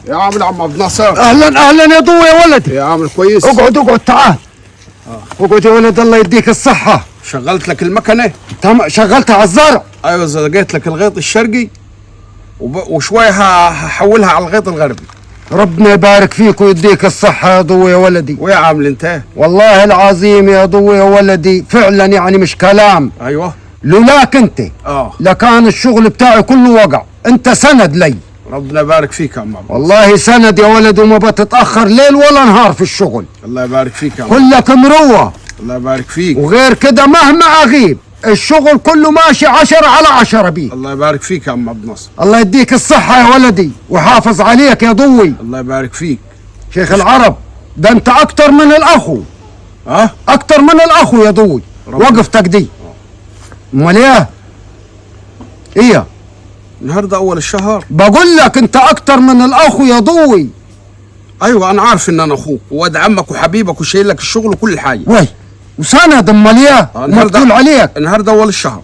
يا عم عبد الناصر. اهلا اهلا يا ضوي يا ولدي. يا عم كويس. اقعد تعال. اقعد يا ولد الله يديك الصحة. شغلت لك المكنة؟ شغلتها على الزرع. ايوه لقيت لك الغيط الشرقي وشوي هحولها على الغيط الغربي. ربنا يبارك فيك ويديك الصحة يا ضوي يا ولدي. ويا عامل انت؟ والله العظيم يا ضوي يا ولدي فعلا يعني مش كلام. ايوه. لولاك انت لكان الشغل بتاعي كله وقع. انت سند لي. ربنا يبارك فيك يا عم عبد. والله سند يا ولد وما بتتأخر ليل ولا نهار في الشغل. الله يبارك فيك يا عم. كلك مروة. الله يبارك فيك. وغير كده مهما اغيب الشغل كله ماشي 10/10 بيه. الله يبارك فيك يا عم عبد الناصر. الله يديك الصحة يا ولدي ويحافظ عليك يا ضوي. الله يبارك فيك. شيخ العرب ده انت اكتر من الاخو. اكتر من الاخو يا ضوي. وقفتك دي. امال ايه؟ ايه؟ النهارده اول الشهر. بقول لك انت اكتر من الاخو يا ضوي. ايوه انا عارف ان انا اخوك وواد عمك وحبيبك وشايل لك الشغل وكل حاجه. وي وسند امال ايه؟ مقتول عليك. النهارده اول الشهر.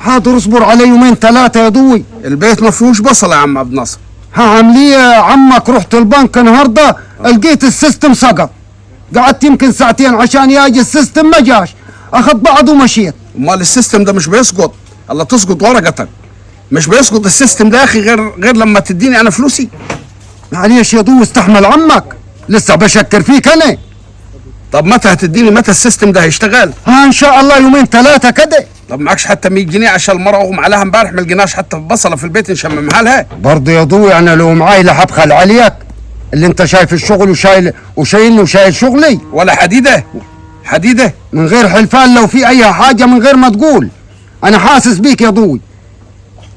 حاضر اصبر علي يومين 3 يا ضوي. البيت ما فيهوش بصله يا عم عبد الناصر. هعمل ايه يا عمك؟ رحت البنك النهارده لقيت السيستم سقط. قعدت يمكن ساعتين عشان يجي السيستم ما جاش. اخذ بعضه ومشيت. امال السيستم ده مش بيسقط. الله تسقط ورقتك. مش بيسقط السيستم ده يا اخي غير لما تديني انا فلوسي. معليش يا ضوي استحمل عمك. لسه بشكر فيك انا. طب متى هتديني؟ متى السيستم ده هيشتغل؟ ان شاء الله يومين 3 كده. طب معكش حتى 100 جنيه عشان المرة اغمى عليها امبارح ما لقيناش حتى بصله في البيت نشممها لها. برضه يا ضوي انا لو معاي لا هبخل عليك. اللي انت شايف الشغل وشايلني وشايل شغلي. ولا حديده من غير حلفان لو في اي حاجه من غير ما تقول. انا حاسس بيك يا ضوي.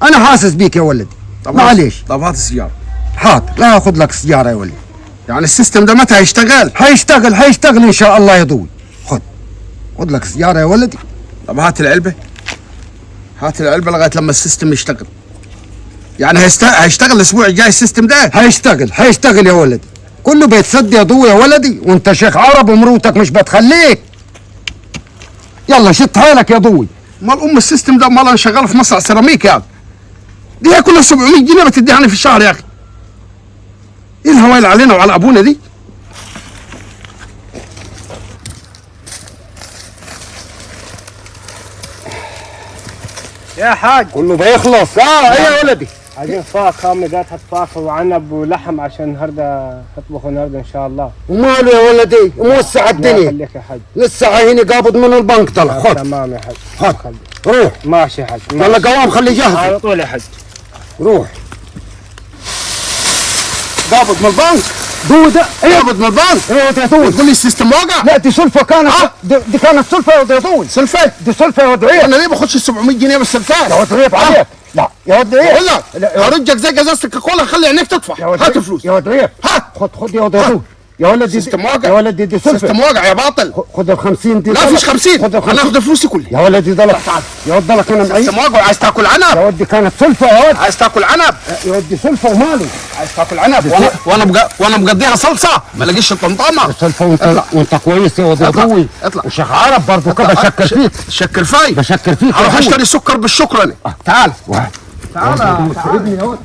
انا حاسس بيك يا ولدي. معليش. طب هات السياره. حاضر لا اخذ لك سياره يا ولدي. يعني السيستم ده متى هيشتغل؟ هيشتغل ان شاء الله يا ضوي. خذ لك سياره يا ولدي. طب هات العلبه لغايه لما السيستم يشتغل. يعني هيشتغل الاسبوع الجاي السيستم ده؟ هيشتغل يا ولدي. كله بيتسد يا ضوي يا ولدي وانت شيخ عرب ومروتك مش بتخليك. يلا شد حالك يا ضوي. امال السيستم ده امال انا شغال في مصنع سيراميك يعني. دي هي كلها 700 جنيه بتديها في الشهر يا اخي. ايه الهوايل علينا وعلى ابونا دي؟ يا حاج كله بيخلص. ايه يا ولدي؟ عايزين فاكهة قطعة فاكهة وعنب ولحم عشان النهارده تطبخوا النهارده ان شاء الله. وماله يا ولدي؟ موسع الدنيا. خليك يا حاج. لسه هيني قابض من البنك طلع. خذ. تمام يا حاج. خذ. روح. ماشي يا حاج. يلا قوام خليه جاهز. على طول يا حاج. روح. قابض من البنك؟ ضوي ده قابض من البنك؟ ايه يا ضوي؟ تقول لي السيستم واقع؟ لا دي سلفة كانت. دي كانت سلفة يا ضوي. سلفة؟ دي سلفة يا ودعية. انا ليه باخدش 700 جنيه بالسلفات؟ يا ودعية عليك. لا يا ودعية. بقول لك هرجك زي جزازة الكولا خلي عينيك تطفح. هات الفلوس. يا ودعية. هات. خد يا ودعية. يا ولدي سيستم واقع. يا ولدي دي سلفة. سيستم واقع يا باطل. خد ال 50 دي. لا فيش 50. انا اخد فلوسي كلها. يا ولدي ضلك. يا ولد ضلك انا معي. سيستم واقع. عايز تاكل عنب؟ يا ولدي كانت سلفة يا ولد. عايز تاكل عنب؟ يا ولدي سلفة ومالي. عايز تاكل عنب وانا مقضيها صلصه ما لاقيش الطمطمه. سلفة وانت كويس يا ضوي. اطلع. وشيخ عرب برضه كده بشكر فيك. شكر فيا. بشكر فيك. هروح اشتري سكر بالشكر انا. تعال. تعال. سيبني يا ولد.